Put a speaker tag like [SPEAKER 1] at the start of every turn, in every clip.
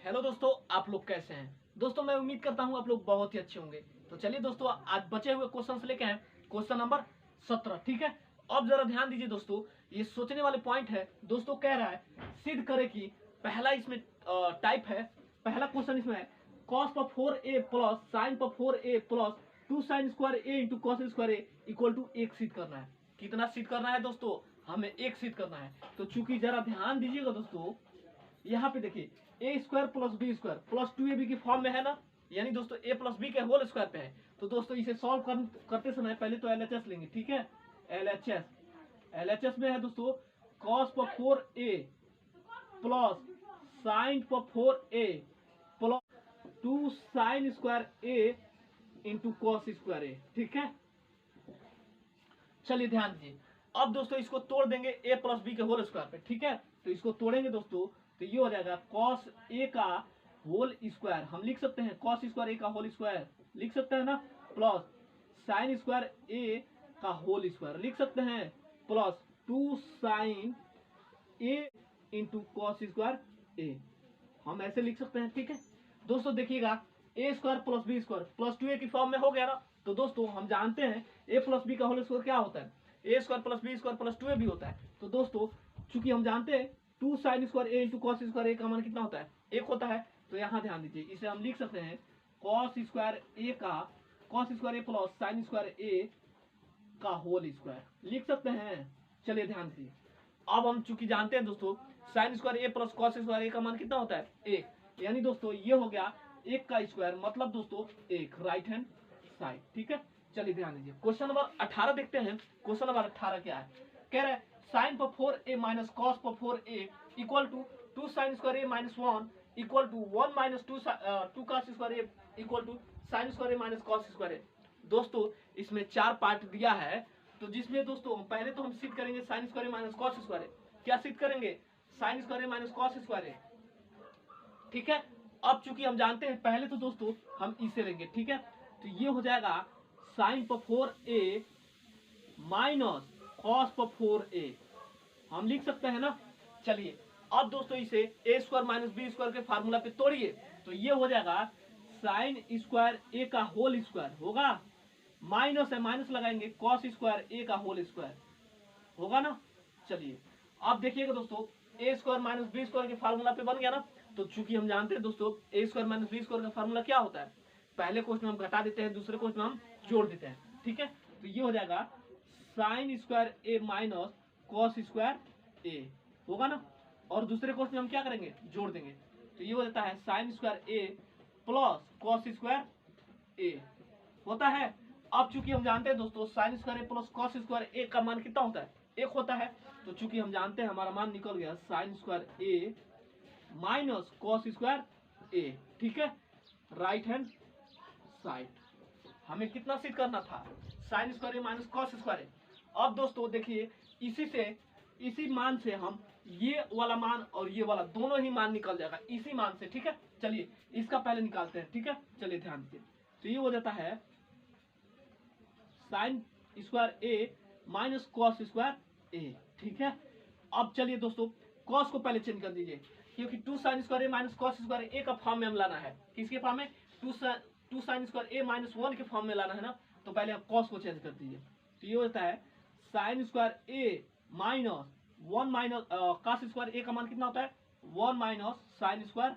[SPEAKER 1] Hello दोस्तों, आप लोग कैसे हैं। दोस्तों मैं उम्मीद करता हूं आप लोग बहुत ही अच्छे होंगे। तो चलिए दोस्तों, आज बचे हुए क्वेश्चंस लेके हैं। क्वेश्चन नंबर 17, ठीक है। अब जरा ध्यान दीजिए दोस्तों, ये सोचने वाले पॉइंट है। दोस्तों कह रहा है सिद्ध करे कि पहला इसमें टाइप है, पहला क्वेश्चन इसमें है cos पर 4a प्लस साइन पर 4a plus 2 sine square a into cos square a equal to 1 सिद्ध करना है। कितना सिद्ध करना है दोस्तों? हमें 1 सिद्ध करना है। तो चूंकि जरा ध्यान दीजिएगा दोस्तों, यहाँ पे देखिए A square plus B square plus 2ab की फॉर्म में है ना, यानी दोस्तों ए प्लस बी के होल स्क्वायर पे है। तो दोस्तों इसे सॉल्व करते समय पहले तो एलएचएस लेंगे, ठीक है। एलएचएस में है दोस्तों cos पर 4a प्लस साइन पर 4a plus 2 sine square a into cos square a, ठीक है। चलिए ध्यान दीजिए, अब दोस्तों इसको तोड़ देंगे a प्लस बी के होल स्क्वायर पे, ठीक है। तो इसको तोड़ेंगे दोस्तों, तो ये हो जाएगा cos a का होल स्क्वायर, हम लिख सकते हैं cos स्क्वायर a का होल स्क्वायर लिख सकते हैं ना, प्लस साइन स्क्वायर a का होल स्क्वायर लिख सकते हैं, plus 2 sine a into cos square a, हम ऐसे लिख सकते हैं, ठीक है। दोस्तों देखिएगा a square plus B square plus 2a की फॉर्म में हो गया ना। तो दोस्तों हम जानते हैं a प्लस बी का होल स्क्वायर क्या होता है, ए square plus B square plus 2a भी होता है। तो दोस्तों चूंकि हम जानते हैं 2 sine square a into cos square a का मान कितना होता है, 1 होता है। तो यहाँ ध्यान दीजिए, इसे हम लिख सकते हैं कॉस स्क्वायर a का cos square a plus sine square a का होल स्क्वायर लिख सकते हैं। चलिए ध्यान दीजिए, अब हम चूंकि जानते हैं दोस्तों sign square a plus cos square a का मान कितना होता है, 1, यानी दोस्तों ये हो गया 1 का स्क्वायर, मतलब दोस्तों 1 राइट हैंड साइड, ठीक है। चलिए ध्यान दीजिए, क्वेश्चन नंबर 18 देखते हैं। क्वेश्चन नंबर 18 क्या है, कह रहा है साइन पर 4a माइनस कॉस पर 4a equal to 2 sine square a minus 1 equal to 1 minus 2 cos square a equal to sine square a minus cos square a। दोस्तों इसमें 4 पार्ट दिया है, तो जिसमें दोस्तों पहले तो हम सिद्ध करेंगे sign square a minus cos square a। क्या सिद्ध करेंगे? Sign square a minus cos square a, ठीक है। अब चूंकि हम जानते हैं, पहले तो दोस्तों हम इसे लेंगे, ठीक है। तो ये हो जाएगा साइन पर 4a माइनस कॉस पर 4a, हम लिख सकते हैं ना। चलिए अब दोस्तों इसे ए स्क्वायर माइनस बी स्क्वायर के फार्मूला पे तोड़िए, तो ये हो जाएगा साइन स्क्वायर a का होल स्क्वायर होगा, माइनस है माइनस लगाएंगे कॉस स्क्वायर a का होल स्क्वायर होगा ना। चलिए अब देखिएगा दोस्तों, ए स्क्वायर माइनस बी स्क्वायर के फार्मूला पे बन गया ना। तो चूंकि हम जानते हैं दोस्तों ए स्क्वायर माइनस बी स्क्वायर का फार्मूला क्या होता है, पहले क्वेश्चन में हम घटा देते हैं, दूसरे क्वेश्चन में हम जोड़ देते हैं, ठीक है। तो ये हो जाएगा sine square a minus cos square ए होगा ना, और दूसरे क्वेश्चन में हम क्या करेंगे, जोड़ देंगे। तो ये हो जाता है साइन स्क्वायर ए प्लस कॉस स्क्वायर ए होता है। अब चूंकि हम जानते हैं दोस्तों साइन स्क्वायर ए प्लस कॉस स्क्वायर ए का मान कितना होता है, 1 होता है। तो चूंकि हम जानते हैं हमारा मान निकल गया sine square a minus cos square ए, ठीक है, राइट हैंड साइड। हमें कितना सिद्ध करना था, sine square a minus cos square ए। अब दोस्तों देखिए, इसी मान से हम ये वाला मान और ये वाला दोनों ही मान निकल जाएगा इसी मान से, ठीक है। चलिए इसका पहले निकालते हैं, ठीक है। चलिए ध्यान दीजिए, तो ये हो जाता है sine square a minus cos square ए, ठीक है। अब चलिए दोस्तों कॉस को पहले चेंज कर दीजिए, क्योंकि 2 sine square a minus cos square ए का फॉर्म में हम लाना है। किसके फॉर्म में? 2 साइन स्क्वायर ए माइनस 1 के फॉर्म में लाना है ना। तो पहले आप कॉस को चेंज कर दीजिए, तो ये होता है sine square a minus 1 minus cos square ए का मान कितना होता है, 1 माइनस साइन स्क्वायर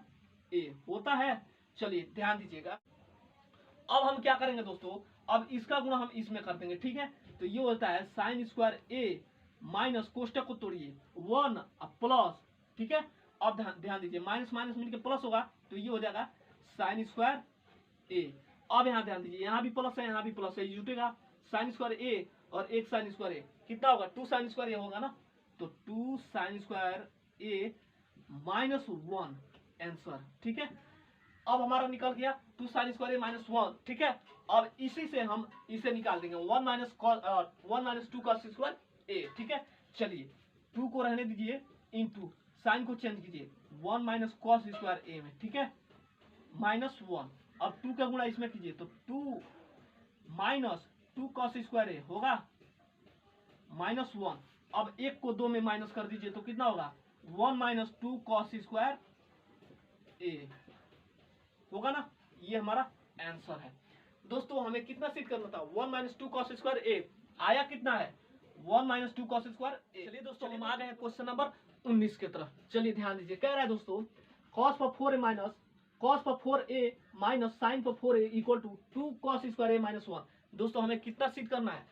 [SPEAKER 1] ए होता है। चलिए ध्यान दीजिएगा, अब हम क्या करेंगे दोस्तों, अब इसका गुणा हम इसमें कर देंगे, ठीक है। तो ये होता है साइन स्क्वायर ए माइनस कोष्टक को तोड़िए 1 प्लस, ठीक है। अब ध्यान दीजिए, माइनस माइनस मिलकर प्लस होगा, तो ये हो जाएगा साइन स्क्वायर ए। अब यहाँ ध्यान दीजिए, यहाँ भी प्लस है यहाँ भी प्लस है, जुटेगा साइन स्क्वायर ए और एक साइन स्क्वायर ए कितना होगा, 2 साइन स्क्वायर ए होगा ना। तो 2 sine square a minus 1 answer, ठीक है। अब हमारा निकल गया 2 साइन स्क्वायर ए माइनस 1, ठीक है। अब इसी से हम इसे निकाल देंगे 1 माइनस 2 कॉस स्क्वायर ए, ठीक है। चलिए 2 को रहने दीजिए, इंटू साइन को चेंज कीजिए 1 माइनस कॉस स्क्वायर ए में, ठीक है, माइनस 1। अब 2 का गुणा इसमें कीजिए, तो 2 माइनस 2 कॉस स्क्वायर ए होगा माइनस 1। अब 1 को 2 में माइनस कर दीजिए, तो कितना होगा 1 माइनस 2 कॉस स्क्वायर ए होगा ना, ये हमारा आंसर है। दोस्तों हमें कितना सिद्ध करना था, 1 माइनस 2 कॉस स्क्वायर ए, आया कितना है 1 माइनस 2 कॉस स्क्वायर ए। चलिए दोस्तों हम आ गए हैं क्वेश्चन नंबर 19 के तरफ। चलिए ध्यान दीजिए, कह रहा है दोस्तों cos पर 4a माइनस cos पर 4a माइनस साइन पर 4a equal to 2 cos square a minus 1। दोस्तों हमें कितना सिद्ध करना है,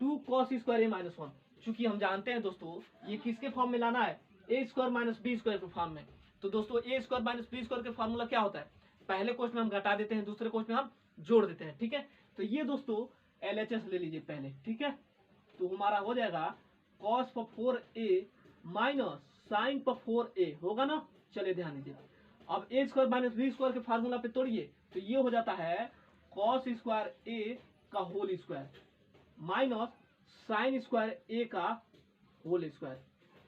[SPEAKER 1] 2 कॉस स्क्वायर ए माइनस 1। चूंकि हम जानते हैं दोस्तों ये किसके फॉर्म में लाना है, ए स्क्वायर माइनस बी स्क्वायर के फॉर्म में। तो दोस्तों ए स्क्वायर माइनस बी स्क्वायर के फॉर्मूला क्या होता है, पहले क्वेश्चन में हम घटा देते हैं, दूसरे क्वेश्चन में हम जोड़ देते हैं, ठीक है। तो ये दोस्तों LHS ले लीजिए पहले, ठीक है। तो हमारा हो जाएगा cos पर 4a माइनस साइन पर 4a होगा ना। चलिए ध्यान दीजिए, अब A square minus B square के फार्मूला पे तोड़िए, तो ये हो जाता है cos स्क्वायर a का whole square minus sine square a का होल स्क्वायर।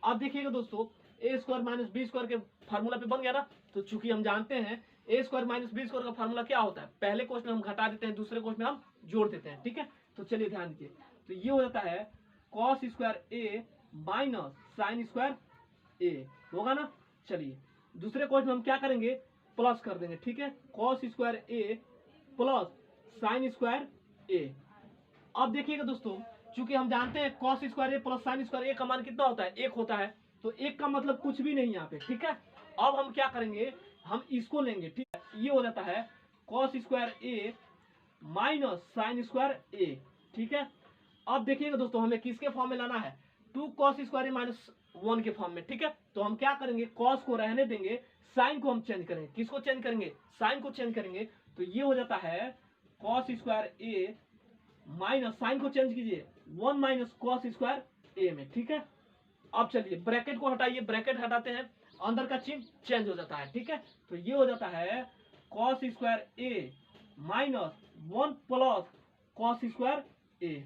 [SPEAKER 1] अब देखिएगा दोस्तों ए स्क्वायर माइनस बी स्क्वायर के फार्मूला पे बन गया ना। तो चूंकि हम जानते हैं A square minus B square का फार्मूला क्या होता है, पहले क्वेश्चन में हम घटा देते हैं, दूसरे क्वेश्चन में हम जोड़ देते हैं, ठीक है। तो चलिए ध्यान दीजिए, तो ये हो जाता है cos square a minus sine square ए होगा ना। चलिए दूसरे क्वेश्चन में हम क्या करेंगे, प्लस कर देंगे, ठीक है। cos स्क्वायर ए प्लस साइन स्क्वायर ए। अब देखिएगा दोस्तों चूंकि हम जानते हैं cos स्क्वायर ए प्लस साइन स्क्वायर ए का मान कितना होता है, 1 होता है। तो 1 का मतलब कुछ भी नहीं यहाँ पे, ठीक है। अब हम क्या करेंगे, हम इसको लेंगे, ठीक है। ये हो जाता है cos square a minus sine square ए, ठीक है। अब देखिएगा दोस्तों हमें किसके फॉर्म में लाना है, 2 cos स्क्वायर ए माइनस 1 के फॉर्म में, ठीक है। तो हम क्या करेंगे, cos को रहने देंगे, साइन को हम चेंज करेंगे। किसको चेंज करेंगे, साइन को चेंज करेंगे। तो ये हो जाता है cos square a minus sine को चेंज कीजिए 1 माइनस cos स्क्वायर ए में, ठीक है। अब चलिए ब्रैकेट को हटाइए, ब्रैकेट हटाते हैं, अंदर का चिन्ह चेंज हो जाता है, ठीक है। तो ये हो जाता है cos square a minus 1 plus cos square ए।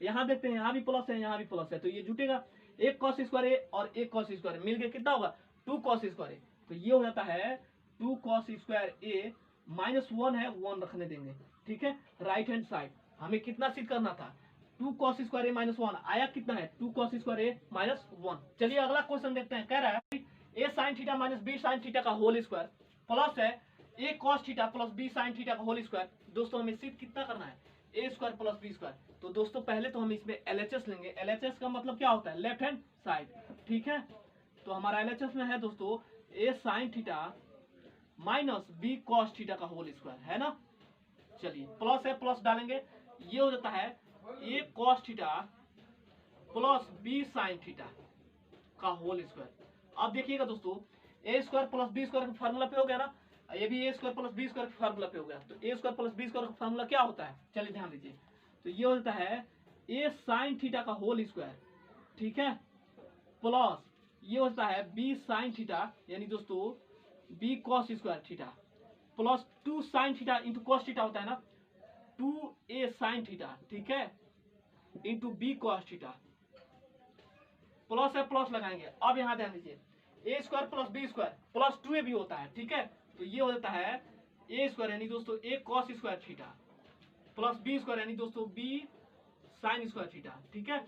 [SPEAKER 1] यहां देखते हैं, यहाँ भी प्लस है, यहाँ भी प्लस है, तो ये जुटेगा, एक cos स्क्वायर ए और एक cos स्क्वायर मिल के कितना होगा 2 cos स्क्वायर ए। तो ये हो जाता है 2 cos स्क्वायर ए माइनस 1 है, 1 रखने देंगे, ठीक है। राइट हैंड साइड हमें कितना सिद्ध करना था, 2 cos स्क्वायर ए माइनस 1 आया कितना है 2 cos स्क्वायर ए माइनस 1। चलिए अगला क्वेश्चन देखते हैं, कह रहा है A sine theta minus B sine theta का होल स्क्वायर प्लस है ए cos theta plus B sine theta का होल स्क्वायर। दोस्तों हमें सिद्ध कितना करना है, ए स्क्वायर प्लस बी स्क्वायर। तो दोस्तों पहले तो हम इसमें LHS लेंगे, LHS का मतलब क्या होता है, लेफ्ट हैंड साइड, ठीक है। तो हमारा LHS में है दोस्तों A sine theta minus B cos theta का होल स्क्वायर है ना। चलिए प्लस है, प्लस डालेंगे, ये हो जाता है ए cos theta plus B sine theta का होल स्क्वायर। अब देखिएगा दोस्तों ए स्क्वायर प्लस बी स्क्वायर का फार्मूला पे हो गया ना, ये भी a square plus B square के फार्मूला पे हो गया। तो a square plus B square का फार्मूला क्या होता है, चलिए ध्यान दीजिए, तो ये हो जाता है ए साइन थीटा का होल स्क्वायर, ठीक है, प्लस ये होता है बी साइन थीटा यानी दोस्तों B cos square theta plus 2 sine theta into cos theta होता है ना, 2a साइन थीटा, ठीक है, into B cos theta, plus है, प्लस लगाएंगे। अब यहां ध्यान दीजिए A square plus B square plus 2a भी होता है, ठीक है। तो ये हो जाता है ए स्क्वायर यानी दोस्तों a cos square theta plus B square यानी दोस्तों बी साइन स्क्वायर थीटा, ठीक है,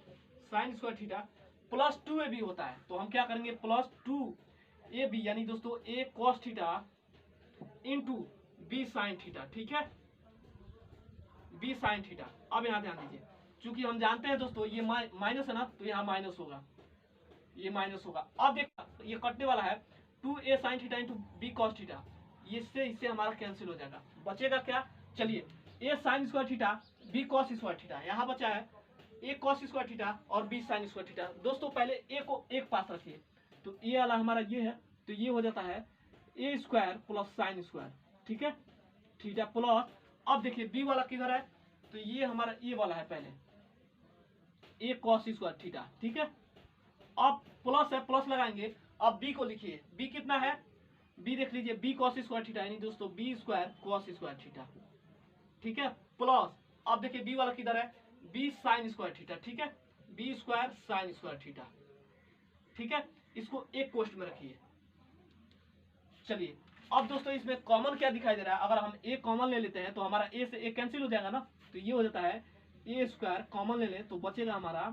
[SPEAKER 1] sign square theta plus 2a भी होता है। तो हम क्या करेंगे, प्लस 2ab यानी दोस्तों a cos theta into b sine theta, ठीक है, बी साइन थीटा। अब यहाँ ध्यान दीजिए चूंकि हम जानते हैं दोस्तों ये माइनस है ना, तो यहाँ माइनस होगा, ये माइनस होगा। अब देख ये कटने वाला है 2a sine theta into B cos theta, इससे हमारा कैंसिल हो जाएगा, बचेगा क्या, चलिए A sine square theta B cos square theta, यहाँ बचा है ए cos स्क्वायर थीटा और बी साइन स्क्वायर थीटा। दोस्तों पहले ए को एक पास रखिए, तो ए वाला हमारा ये है, तो ये हो जाता है ए स्क्वायर प्लस साइन स्क्वायर, ठीक है, थीटा प्लस, अब देखिए बी वाला किधर है, तो ये हमारा ए वाला है पहले ए cos स्क्वायर थीटा, ठीक है। अब प्लस है, प्लस लगाएंगे, अब बी को लिखिए, बी कितना है, बी देख लीजिए बी cos स्क्वायर थीटा यानी दोस्तों b square cos square theta, ठीक है, प्लस अब देखिए बी वाला किधर है, बी साइन स्क्वायर थीटा, ठीक है, b square sine square theta, ठीक है। इसको एक कोष्ट में रखिए। चलिए अब दोस्तों इसमें कॉमन क्या दिखाई दे रहा है, अगर हम ए कॉमन ले लेते हैं तो हमारा ए से ए कैंसिल हो जाएगा ना, तो ये हो जाता है ए स्क्वायर कॉमन ले लें तो बचेगा हमारा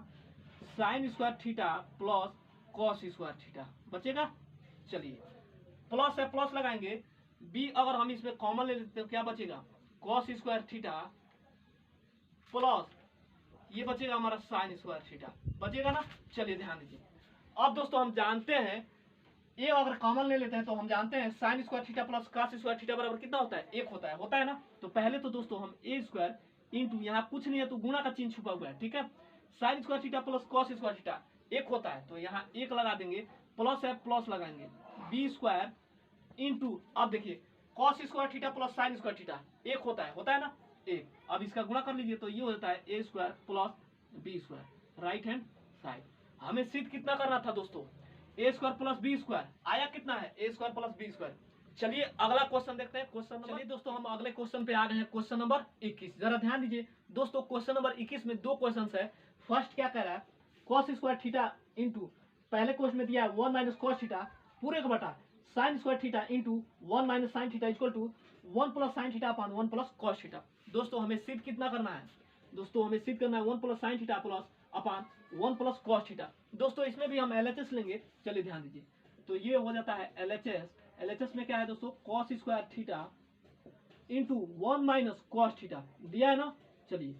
[SPEAKER 1] sign square theta plus cos square theta बचेगा। चलिए प्लस है प्लस लगाएंगे, बी अगर हम इसमें कॉमन ले लेते हैं तो क्या बचेगा, कॉस स्क्वायर थीटा प्लस ये बचेगा हमारा साइन स्क्वायर थीटा, बचेगा ना। चलिए ध्यान दीजिए, अब दोस्तों हम जानते हैं ये अगर कॉमन ले लेते हैं तो हम जानते हैं sign square theta plus cos square theta बराबर कितना होता है, एक होता है ना। तो पहले तो दोस्तों हम ए स्क्वायर इंटू, यहाँ कुछ नहीं है तो गुणा का चिन्ह छुपा हुआ है, ठीक है। Sign square theta plus cos square theta एक होता है तो यहाँ एक लगा देंगे, प्लस है प्लस लगाएंगे, बी स्क्वायर इंटू, अब देखिए cos square theta plus sine square theta एक होता है ना एक। अब इसका गुणा कर लीजिए तो ये होता है ए square plus B square, right hand side. हमें सिद्ध कितना करना था दोस्तों, ए स्क्वायर प्लस बी स्क्वायर, आया कितना है ए स्क्वायर प्लस बी स्क्वायर। चलिए अगला क्वेश्चन देखते हैं, क्वेश्चन चलिए दोस्तों हम अगले क्वेश्चन पे आ गए हैं, क्वेश्चन नंबर 21। जरा ध्यान दीजिए दोस्तों, क्वेश्चन नंबर 21 में दो क्वेश्चन है। फर्स्ट क्या कह रहा है, कॉस स्क्वायर थीटा इंटू, पहले क्वेश्चन में दिया है 1 माइनस कॉस थीटा पूरे का बटा sine square theta into 1 minus sine theta equal to 1 plus sine theta upon 1 plus cos theta. दोस्तों हमें सिद्ध कितना करना है, दोस्तों हमें सिद्ध करना है 1 plus sine theta plus upon 1 plus cos theta. दोस्तों इसमें भी हम एलएचएस लेंगे, चलिए ध्यान दीजिए, तो ये हो जाता है एलएचएस। एलएचएस में क्या है दोस्तों, cos square theta into 1 minus cos theta दिया है ना, चलिए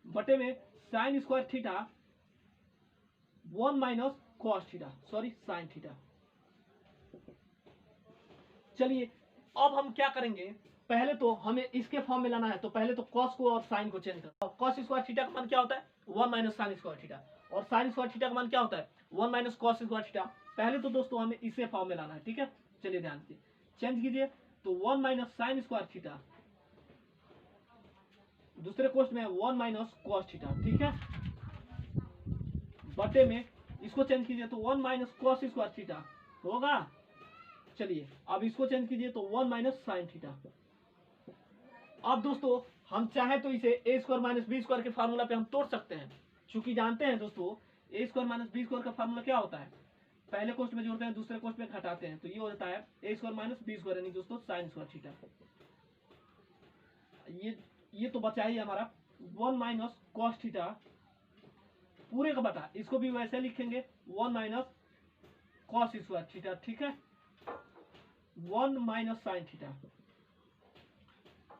[SPEAKER 1] बटे में sign square theta 1 minus cos theta, sorry sine theta. चलिए अब हम क्या करेंगे, पहले तो हमें इसके फॉर्म में लाना है, तो पहले तो कॉस को और साइन को चेंज कर। कॉस स्क्वायर थीटा का मान क्या होता है 1 माइनस साइन स्क्वायर थीटा, और साइन स्क्वायर थीटा का मान क्या होता है 1 माइनस कॉस स्क्वायर थीटा। पहले तो दोस्तों हमें इसे फॉर्म में लाना है, ठीक है। चलिए ध्यान से चेंज कीजिए, तो 1 माइनस साइन स्क्वायर थीटा, दूसरे क्वेश्चन में 1 माइनस कॉस थीटा, ठीक है, बटे में इसको चेंज कीजिए तो 1 माइनस कॉस स्क्वायर थीटा होगा। चलिए अब इसको चेंज कीजिए तो 1 माइनस साइन थीटा। अब दोस्तों हम चाहे तो इसे ए स्क्वायर माइनस बी स्क्वायर के फार्मूला पे हम तोड़ सकते हैं, क्योंकि जानते हैं दोस्तों ए स्क्वायर माइनस बी स्क्वायर का फार्मूला क्या होता है, पहले क्वेश्चन में जोड़ते हैं दूसरे क्वेश्चन में घटाते हैं, तो ये हो जाता है ए स्क्वायर माइनस बी स्क्वायर यानी दोस्तों साइन स्क्वायर थीटा। ये तो बचा ही हमारा 1 माइनस कॉस थीटा पूरे का बटा, इसको भी वैसे लिखेंगे 1 माइनस कॉस स्क्वायर थीटा, ठीक है, 1 माइनस साइन थीटा।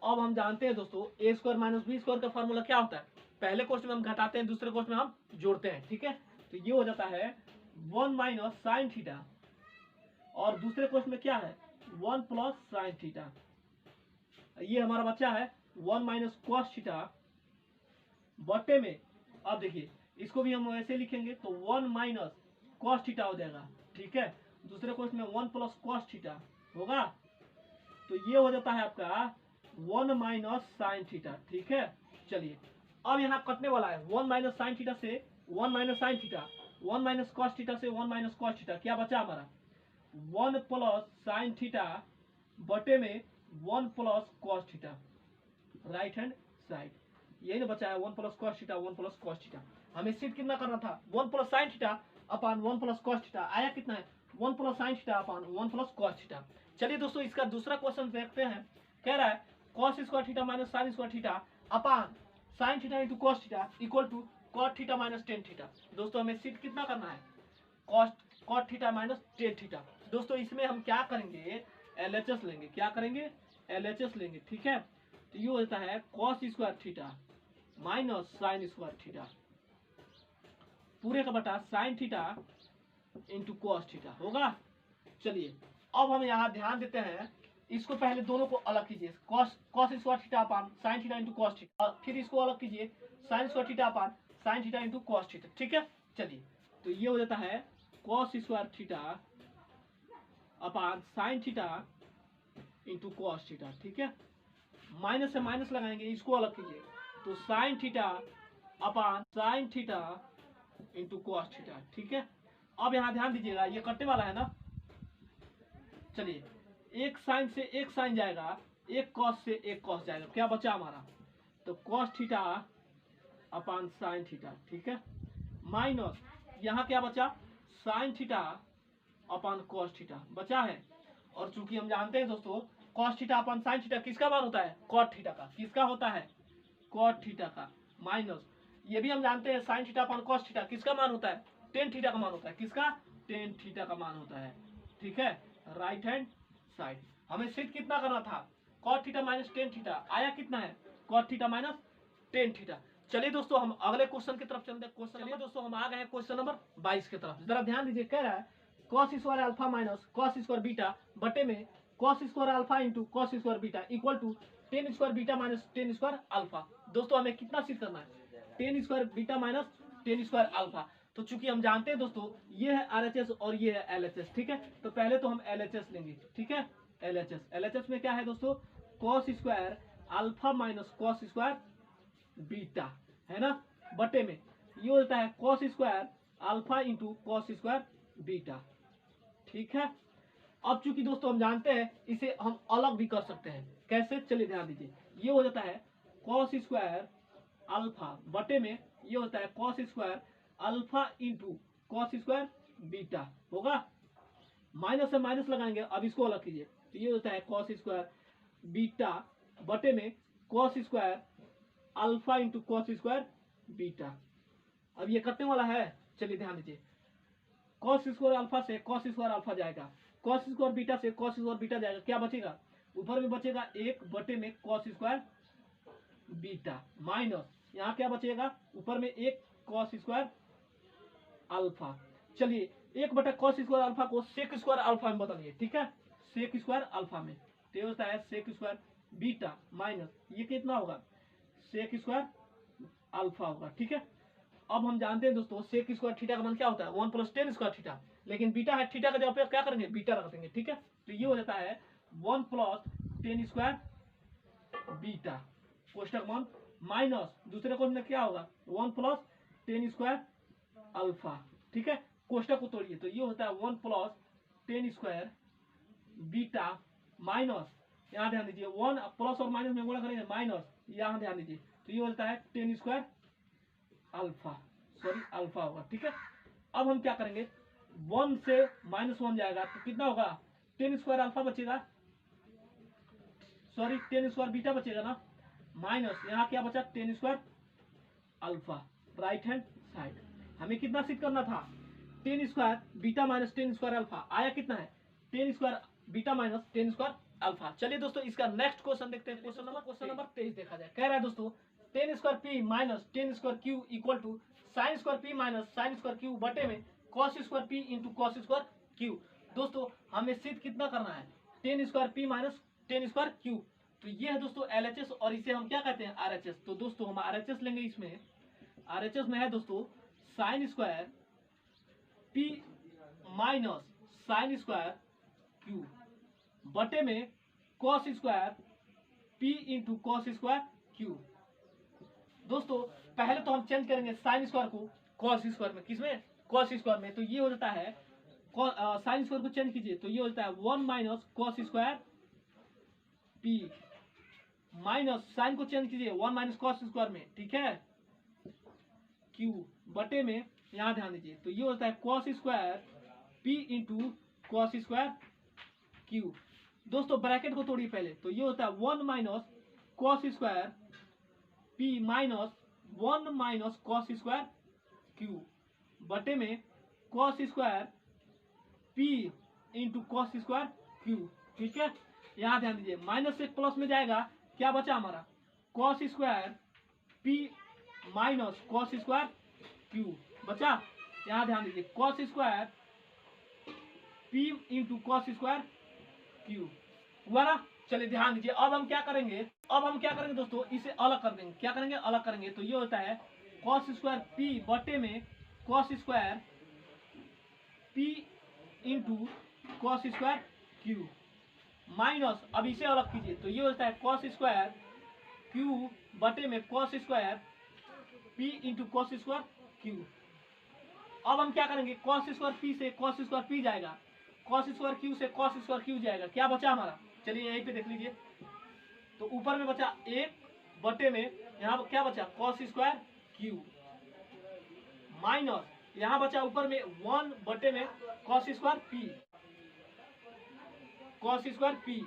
[SPEAKER 1] अब हम जानते हैं दोस्तों ए स्क्वायर माइनस बी स्क्वायर का फार्मूला क्या होता है, पहले क्वेश्चन में हम घटाते हैं दूसरे क्वेश्चन में हम जोड़ते हैं, ठीक है। तो ये हो जाता है 1 माइनस साइन थीटा, और दूसरे क्वेश्चन में क्या है 1 प्लस साइन थीटा। ये हमारा बच्चा है 1 माइनस कॉस थीटा बटे में, अब देखिए इसको भी हम ऐसे लिखेंगे तो 1 माइनस कॉस थीटा हो जाएगा, ठीक है। दूसरे क्वेश्चन में 1 प्लस कॉस थीटा होगा, तो ये हो जाता है आपका 1 माइनस साइन थीटा, ठीक है। चलिए अब यहाँ कटने वाला है 1 माइनस साइन थीटा से 1 minus sine theta, 1 minus cos theta से 1 माइनस कॉस थीटा, क्या बचा हमारा 1 प्लस साइन थीटा बटे में 1 plus cos theta, right hand side. यही ना बचा है 1 plus cos theta 1 plus cos theta. हमें सिद्ध कितना करना था 1 plus sine theta upon 1 plus cos theta, आया कितना है 1 plus sine theta upon 1 plus cos theta. चलिए दोस्तों इसका दूसरा क्वेश्चन देखते हैं, कह रहा है cos square theta minus sine square theta upon sine theta into cos theta equal to cot theta minus tan theta. दोस्तों हमें सिद्ध कितना करना है cot theta minus tan theta. दोस्तों इसमें हम क्या करेंगे एलएचएस लेंगे, क्या करेंगे एलएचएस लेंगे, ठीक है। तो ये हो जाता है cos square theta minus sine square theta पूरे का बटा sign theta into cos theta होगा। चलिए अब हम यहाँ ध्यान देते हैं, इसको पहले दोनों को अलग कीजिए, cos square theta upon sine theta into cos theta, और फिर इसको अलग कीजिए sign square theta upon sine theta into cos theta, ठीक है। चलिए तो ये हो जाता है cos square theta upon sine theta into cos theta, ठीक है। माइनस से माइनस लगाएंगे, इसको अलग कीजिए तो sign theta upon sine theta into cos theta, ठीक है। अब यहाँ ध्यान दीजिएगा ये कटने वाला है ना, चलिए एक साइन से एक साइन जाएगा, एक कॉस से एक कॉस जाएगा, क्या बचा हमारा तो cos theta upon sine theta, ठीक है, माइनस यहाँ क्या बचा sign theta upon cos theta बचा है। और चूंकि हम जानते हैं दोस्तों cos theta upon sine theta किसका मान होता है कॉट थीटा का, किसका होता है कॉट थीटा का, माइनस ये भी हम जानते हैं sign theta upon cos theta किसका मान होता है टेन थीटा का मान होता है, किसका टेन थीटा का मान होता है, ठीक है, राइट हैंड साइड। हमें सिद्ध कितना करना था, cot theta minus tan theta, आया कितना है cot theta minus tan theta. चलिए दोस्तों हम अगले क्वेश्चन की तरफ चलते हैं। क्वेश्चन चलिए दोस्तों हम आ गए हैं क्वेश्चन नंबर 22 की तरफ। जरा ध्यान दीजिए, कह रहा है cos square alpha minus cos square beta बटे में cos square alpha into cos square beta equal to tan square beta minus tan square alpha. दोस्तों हमें कितना सिद्ध करना है, tan square beta minus tan square alpha. तो चूंकि हम जानते हैं दोस्तों ये है RHS और ये है LHS, ठीक है। तो पहले तो हम LHS लेंगे, ठीक है। LHS में क्या है दोस्तों, cos square alpha minus cos square beta, है ना, बटे में ये होता है cos square alpha into cos square beta, ठीक है। अब चूंकि दोस्तों हम जानते हैं इसे हम अलग भी कर सकते हैं, कैसे, चलिए ध्यान दीजिए। ये हो जाता है cos स्क्वायर अल्फा बटे में ये होता है cos square alpha into cos square beta होगा। माइनस से माइनस लगाएंगे, अब इसको अलग कीजिए, तो ये होता है cos स्क्वायर बीटा बटे में cos square alpha into cos square beta. अब ये कटने वाला है, चलिए ध्यान दीजिए, cos स्क्वायर अल्फा से cos स्क्वायर अल्फा जाएगा, cos स्क्वायर बीटा से cos स्क्वायर बीटा जाएगा, क्या बचेगा, ऊपर में बचेगा एक बटे में cos स्क्वायर बीटा माइनस यहाँ क्या बचेगा, ऊपर में एक cos स्क्वायर अल्फा। चलिए एक बटा cos स्क्वायर अल्फा को sec स्क्वायर अल्फा में बदलिए, ठीक है, sec स्क्वायर अल्फा में, तो होता है sec स्क्वायर बीटा माइनस ये कितना होगा, sec स्क्वायर अल्फा होगा, ठीक है। अब हम जानते हैं दोस्तों sec स्क्वायर थीटा का मान क्या होता है, 1 प्लस टेन स्क्वायर थीटा, लेकिन बीटा है, थीटा का जगह पे क्या करेंगे, बीटा रख देंगे, ठीक है। तो ये हो जाता है 1 प्लस टेन स्क्वायर बीटा कोष्टक मान माइनस दूसरे क्वेश्चन में क्या होगा 1 प्लस टेन स्क्वायर अल्फा, ठीक है। कोष्टक को तोड़िए तो ये होता है 1 plus ten square beta minus यहाँ ध्यान दीजिए 1 प्लस और माइनस में गुणा करेंगे माइनस, यहाँ ध्यान दीजिए, तो ये होता है tan square alpha, sorry alpha होगा, ठीक है। अब हम क्या करेंगे, 1 से -1 जाएगा तो कितना होगा, टेन स्क्वायर अल्फा बचेगा, सॉरी टेन स्क्वायर बीटा बचेगा ना, माइनस यहाँ क्या बचा ten square alpha right hand side. हमें कितना सिद्ध करना था, ten square beta minus tan square alpha, आया कितना है tan square beta minus tan square alpha. चलिए दोस्तों इसका नेक्स्ट क्वेश्चन देखते हैं, क्वेश्चन नंबर 23 देखा जाए। कह रहा है दोस्तों tan square p minus tan square q equal to sine square p minus sine square q बटे में cos square p into cos square q. दोस्तों हमें सिद्ध कितना करना है, tan square p minus tan square q. तो ये है दोस्तों LHS और इसे हम क्या कहते हैं RHS। तो दोस्तों हम RHS लेंगे, इसमें RHS में है दोस्तों sign square p minus sine square q बटे में cos square p into cos square q. दोस्तों पहले तो हम चेंज करेंगे साइन स्क्वायर को कॉस स्क्वायर में, किसमें कॉस स्क्वायर में, तो ये हो जाता है साइन स्क्वायर को चेंज कीजिए तो ये हो जाता है 1 minus cos square p minus sine को चेंज कीजिए 1 माइनस कॉस स्क्वायर में, ठीक है, क्यू बटे में यहाँ ध्यान दीजिए तो ये होता है cos square p into cos square q. दोस्तों ब्रैकेट को तोड़िए पहले, तो ये होता है 1 minus cos square p minus 1 minus cos square q बटे में cos square p into cos square Q, ठीक है। यहाँ ध्यान दीजिए माइनस से प्लस में जाएगा, क्या बचा हमारा cos square p minus cos square Q बचा। यहाँ ध्यान दीजिए cos square p into cos square Q हुआ ना। चलिए ध्यान दीजिए अब हम क्या करेंगे, दोस्तों इसे अलग कर देंगे, क्या करेंगे अलग करेंगे तो ये होता है कॉस स्क्वायर पी बटे में cos square p into cos square Q minus, अब इसे अलग कीजिए तो ये होता है कॉस स्क्वायर क्यू बटे में cos square p into cos square Q. अब हम क्या करेंगे कॉस स्क्वायर पी से कॉस स्क्वायर पी जाएगा, कॉस स्क्वायर क्यू से कॉस स्क्वायर क्यू जाएगा, क्या बचा हमारा, चलिए यहीं पे देख लीजिए तो ऊपर में बचा एक बटे में यहाँ क्या बचा कॉस स्क्वायर क्यू माइनस यहाँ बचा ऊपर में 1 बटे में कॉस स्क्वायर पी।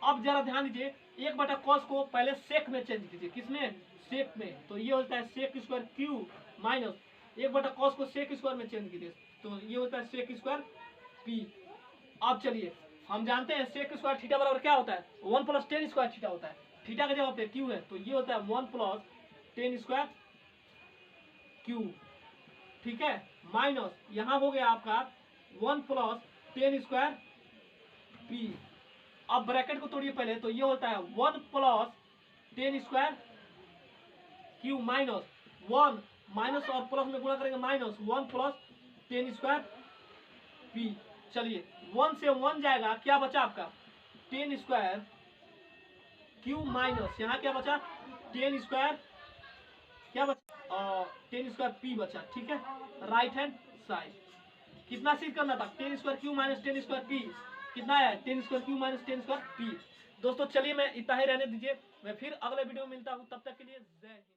[SPEAKER 1] अब जरा ध्यान दीजिए एक बटा कॉस को पहले सेक में चेंज कीजिए, किसमें सेक में, तो ये होता है सेक स्क्वायर क्यू माइनस एक बटा कॉस को सेक स्क्वायर में चेंज कीजिए तो ये होता है सेक स्क्वायर पी। अब चलिए हम जानते हैं सेक स्क्वायर थीटा बराबर क्या होता है, 1 प्लस टेन स्क्वायर थीटा होता है। थीटा का जगह पे क्यू है, तो ये होता है 1 प्लस टेन स्क्वायर क्यू, ठीक है, माइनस यहाँ हो गया आपका 1 प्लस टेन स्क्वायर पी। अब ब्रैकेट को तोड़िए पहले, तो ये होता है 1 plus ten square Q minus 1 minus और प्लस में गुणा करेंगे minus 1 plus ten square P. चलिए 1 से 1 जाएगा, क्या बचा आपका टेन स्क्वायर क्यू माइनस यहाँ क्या बचा टेन स्क्वायर क्या बचा टेन स्क्वायर पी बचा, ठीक है, राइट हैंड साइड। कितना सीध करना था, ten square Q minus tan square P, कितना है tan square Q minus tan square P. दोस्तों चलिए मैं इतना ही रहने दीजिए, मैं फिर अगले वीडियो में मिलता हूँ, तब तक के लिए जय हिंद।